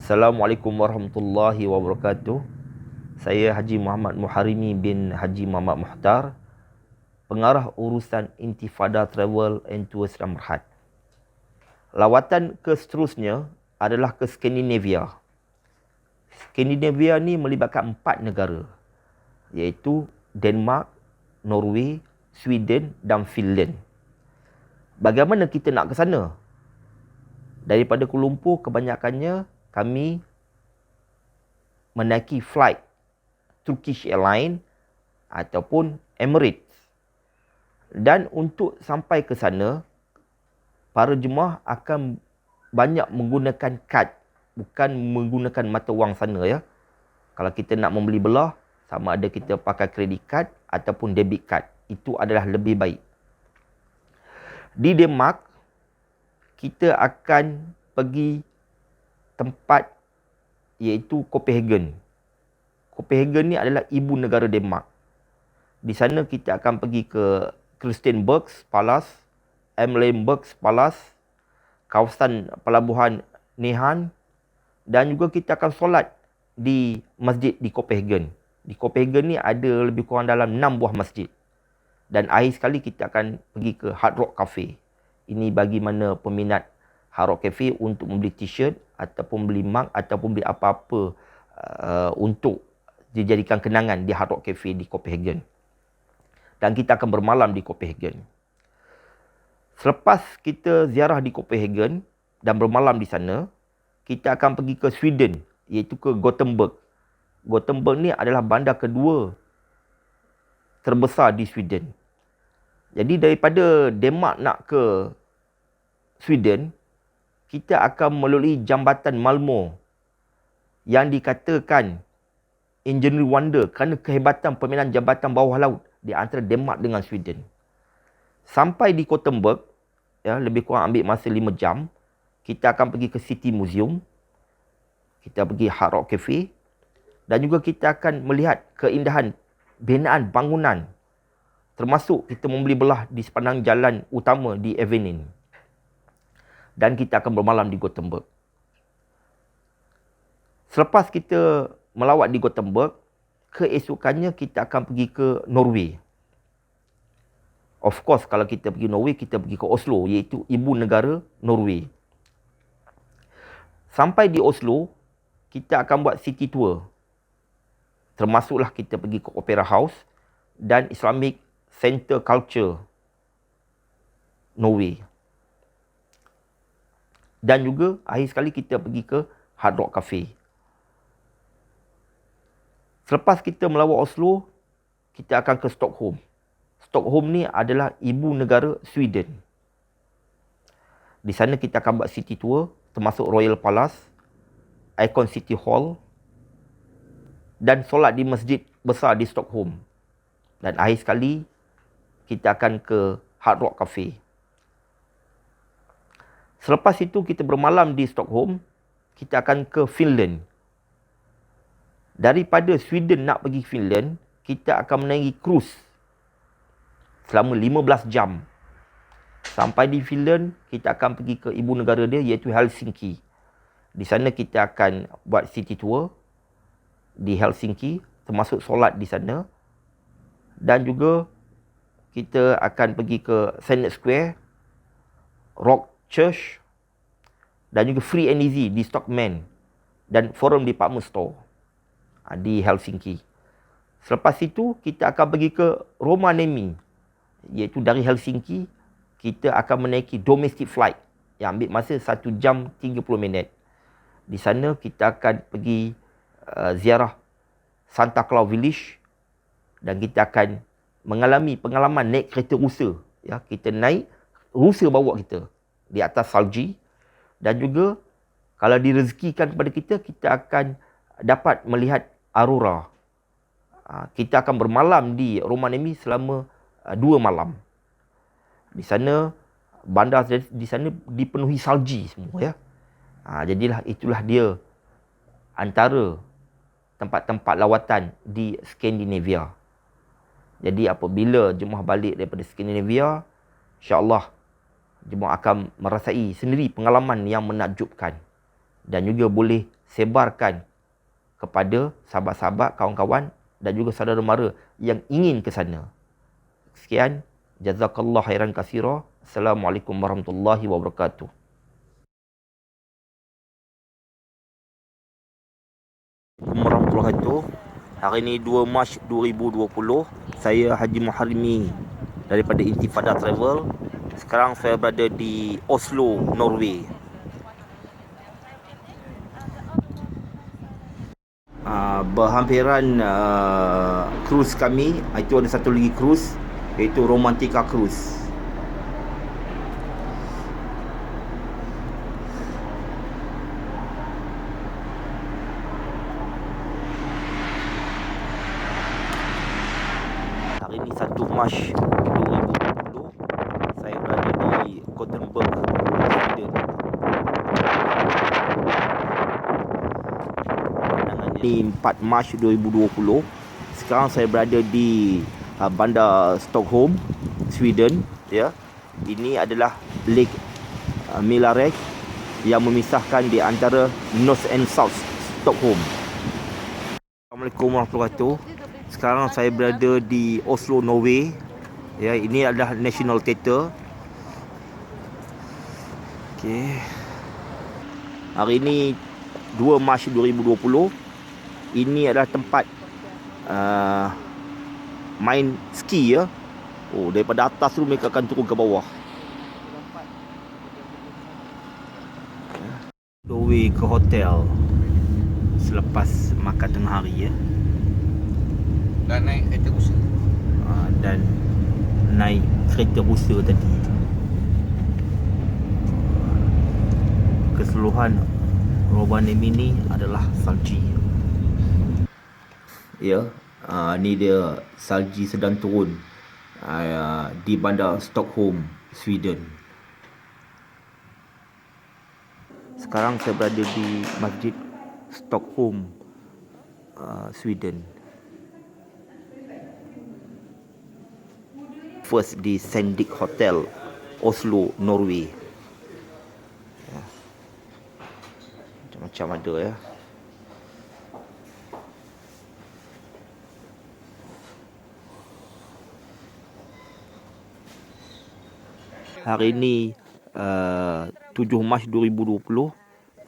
Assalamualaikum warahmatullahi wabarakatuh. Saya Haji Muhammad Muharimi bin Haji Muhammad Muhtar, pengarah urusan Intifada Travel and Tours dan Berhad. Lawatan ke seterusnya adalah ke Skandinavia. Skandinavia ni melibatkan 4 negara, iaitu Denmark, Norway, Sweden dan Finland. Bagaimana kita nak ke sana? Daripada Kuala Lumpur, kebanyakannya kami menaiki flight Turkish Airlines ataupun Emirates. Dan untuk sampai ke sana, para jemaah akan banyak menggunakan kad, bukan menggunakan mata wang sana ya. Kalau kita nak membeli belah, sama ada kita pakai credit card ataupun debit card, itu adalah lebih baik. Di Denmark, kita akan pergi tempat iaitu Copenhagen. Copenhagen ni adalah ibu negara Denmark. Di sana kita akan pergi ke Christiansborg Palace, Amalienborg Palace, kawasan pelabuhan Nyhavn, dan juga kita akan solat di masjid di Copenhagen. Di Copenhagen ni ada lebih kurang dalam 6 buah masjid. Dan akhir sekali kita akan pergi ke Hard Rock Cafe. Ini bagi mana peminat Hard Rock Cafe untuk membeli t-shirt ataupun beli mug ataupun beli apa-apa untuk dijadikan kenangan di Hard Rock Cafe di Copenhagen. Dan kita akan bermalam di Copenhagen. Selepas kita ziarah di Copenhagen dan bermalam di sana, kita akan pergi ke Sweden, iaitu ke Gothenburg. Gothenburg ni adalah bandar kedua terbesar di Sweden. Jadi daripada Denmark nak ke Sweden, kita akan melalui jambatan Malmö yang dikatakan engineering wonder kerana kehebatan permainan jambatan bawah laut di antara Denmark dengan Sweden. Sampai di Gothenburg, ya, lebih kurang ambil masa 5 jam, kita akan pergi ke City Museum, kita pergi Hard Rock Cafe, dan juga kita akan melihat keindahan binaan bangunan, termasuk kita membeli belah di sepanjang jalan utama di Evening. Dan kita akan bermalam di Gothenburg. Selepas kita melawat di Gothenburg, keesokannya kita akan pergi ke Norway. Of course, kalau kita pergi Norway, kita pergi ke Oslo, iaitu ibu negara Norway. Sampai di Oslo, kita akan buat city tour. Termasuklah kita pergi ke Opera House dan Islamic Center Culture Norway. Dan juga akhir sekali kita pergi ke Hard Rock Cafe. Selepas kita melawat Oslo, kita akan ke Stockholm. Stockholm ni adalah ibu negara Sweden. Di sana kita akan buat city tour, termasuk Royal Palace, Icon City Hall, dan solat di masjid besar di Stockholm. Dan akhir sekali, kita akan ke Hard Rock Cafe. Selepas itu kita bermalam di Stockholm, kita akan ke Finland. Daripada Sweden nak pergi Finland, kita akan menaiki cruise selama 15 jam. Sampai di Finland, kita akan pergi ke ibu negara dia, iaitu Helsinki. Di sana kita akan buat city tour di Helsinki, termasuk solat di sana. Dan juga kita akan pergi ke Senate Square, Rock Church, dan juga Free and Easy di Stockman, dan Forum Department Store di Helsinki. Selepas itu, kita akan pergi ke Rovaniemi, iaitu dari Helsinki, kita akan menaiki domestic flight yang ambil masa 1 jam 30 minit. Di sana, kita akan pergi ziarah Santa Claus Village, dan kita akan mengalami pengalaman naik kereta rusa. Ya, kita naik, rusa bawa kita di atas salji. Dan juga kalau direzekikan kepada kita, kita akan dapat melihat aurora. Kita akan bermalam di Rovaniemi selama 2 malam. Di sana, bandar di sana dipenuhi salji semua ya. Jadilah itulah dia antara tempat-tempat lawatan di Skandinavia. Jadi apabila jemaah balik daripada Skandinavia, insya-Allah jemaah akan merasai sendiri pengalaman yang menakjubkan dan juga boleh sebarkan kepada sahabat-sahabat, kawan-kawan dan juga saudara mara yang ingin ke sana. Sekian, jazakallah khairan katsira. Assalamualaikum warahmatullahi wabarakatuh. Warahmatullahi wabarakatuh. Hari ini 2 Mac 2020. Saya Haji Muharimi daripada Intifada Travel. Sekarang saya berada di Oslo, Norway. Berhampiran cruise kami. Itu ada satu lagi cruise, iaitu Romantika Cruise. Hari ini 1 Mac 2020. Saya berada di Gothenburg, Sweden. Ini 4 Mac 2020. Sekarang saya berada di bandar Stockholm, Sweden. Ya, ini adalah Lake Mälarek yang memisahkan di antara North and South Stockholm. Assalamualaikum warahmatullahi wabarakatuh. Sekarang saya berada di Oslo, Norway. Ya, ini adalah National Theatre. Okey. Hari ini 2 Mac 2020. Ini adalah tempat main ski ya. Oh, daripada atas tu mereka akan turun ke bawah. Norway ke hotel selepas makan tengah hari ya. Dan naik kereta rusa. Dan naik kereta rusa tadi. Keseluruhan Rovaniemi ni adalah salji. Ya, ni dia salji sedang turun di bandar Stockholm, Sweden. Sekarang saya berada di Masjid Stockholm, Sweden. First di Scandic Hotel, Oslo, Norway. Ya. Macam-macam ada ya. Hari ini 7 Mac 2020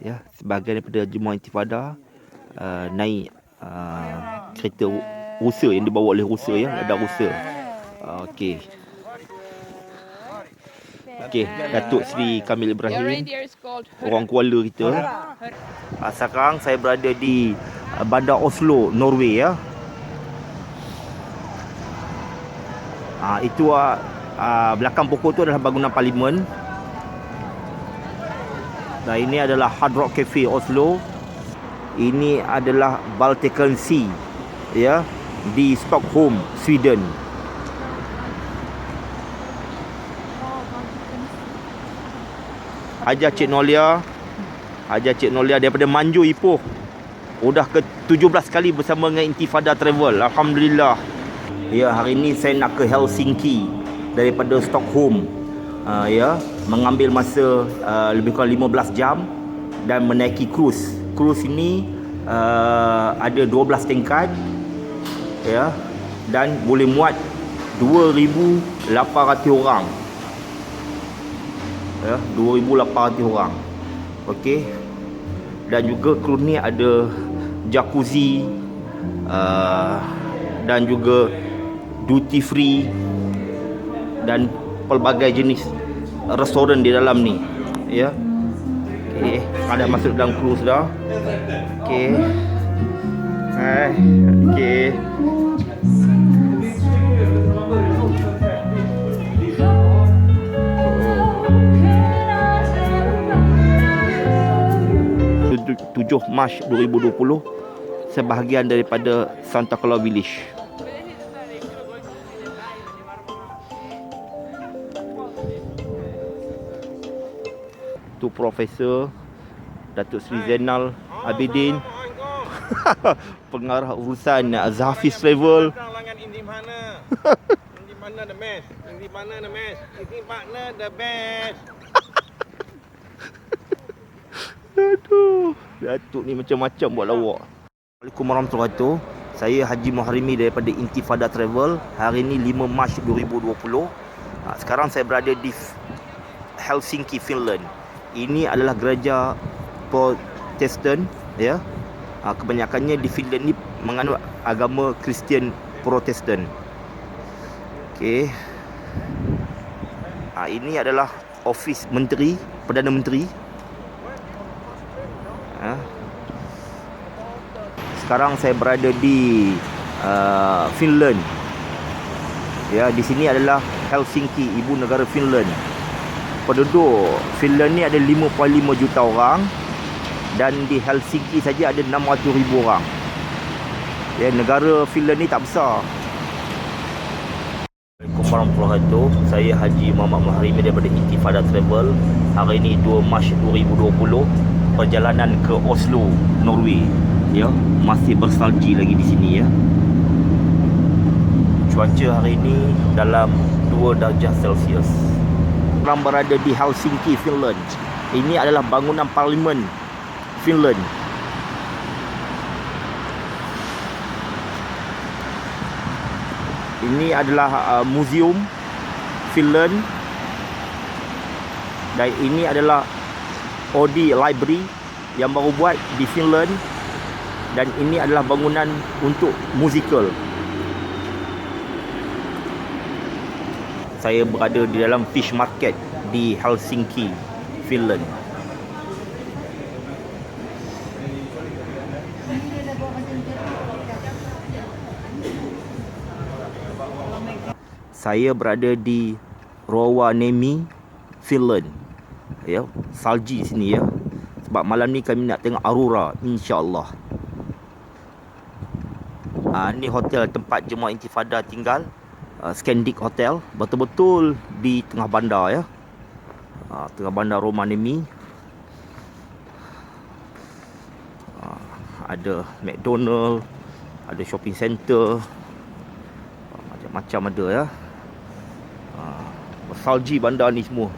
ya, sebahagian daripada jemaah Intifada naik kereta rusa yang dibawa oleh Rusia ya, ada Rusia. Okey. Okey, Datuk Seri Kamil Ibrahim, orang Kuala kita. Sekarang saya berada di bandar Oslo, Norway ya. Itu belakang pokok tu adalah bangunan parlimen. Dan ini adalah Hard Rock Cafe Oslo. Ini adalah Baltican Sea ya, di Stockholm, Sweden. Haja Cik Nolia daripada Manju Ipoh. Udah ke 17 kali bersama dengan Intifada Travel. Alhamdulillah. Ya, hari ini saya nak ke Helsinki daripada Stockholm. Ya, mengambil masa lebih kurang 15 jam dan menaiki cruise. Cruise ini ada 12 tingkat ya, dan boleh muat 2,800 orang. Ya, 2,800 orang. Okey. Dan juga cruise ni ada jacuzzi dan juga duty free dan pelbagai jenis restoran di dalam ni ya. Okey, ada masuk dalam cruise dah. Okey. Okey. Tujuh Mac 2020, sebahagian daripada Santa Claus Village. Tu Profesor Datuk Seri Zainal Abidin, pengarah urusan Zafiz Travel. Indi mana? Indi mana the best? Indi mana the best? Indi mana the best? Aduh, Datuk ni macam-macam buat lawak. Assalamualaikum warahmatullahi wabarakatuh. Saya Haji Muharimi daripada Intifada Travel. Hari ni 5 Mac 2020. Sekarang saya berada di Helsinki, Finland. Ini adalah gereja Protestan, ya. Kebanyakannya di Finland ni menganut agama Kristian Protestan. Okey. Ini adalah ofis menteri, Perdana Menteri. Sekarang saya berada di Finland. Ya, di sini adalah Helsinki, ibu negara Finland. Penduduk Finland ni ada 5.5 juta orang dan di Helsinki saja ada 600,000 orang. Ya, negara Finland ni tak besar. Assalamualaikum warahmatullahi wabarakatuh. Saya Haji Muhammad Muharimi daripada Intifada Travel. Hari ini 2 Mac 2020. Perjalanan ke Oslo, Norway. Ya, masih bersalji lagi di sini, ya. Cuaca hari ini dalam 2 darjah Celsius. Orang berada di Helsinki, Finland. Ini adalah bangunan Parlimen Finland. Ini adalah muzium Finland. Dan ini adalah Audi Library yang baru buat di Finland. Dan ini adalah bangunan untuk musikal. Saya berada di dalam fish market di Helsinki, Finland. Saya berada di Rovaniemi, Finland. Ya, salji sini, ya. Sebab malam ni kami nak tengok aurora, insya-Allah. Ni hotel tempat jemaah Intifada tinggal. Scandic Hotel, betul-betul di tengah bandar, ya. Tengah bandar Rovaniemi. Ada McDonald, ada shopping center, macam-macam ada, ya. Bersalji bandar ni semua.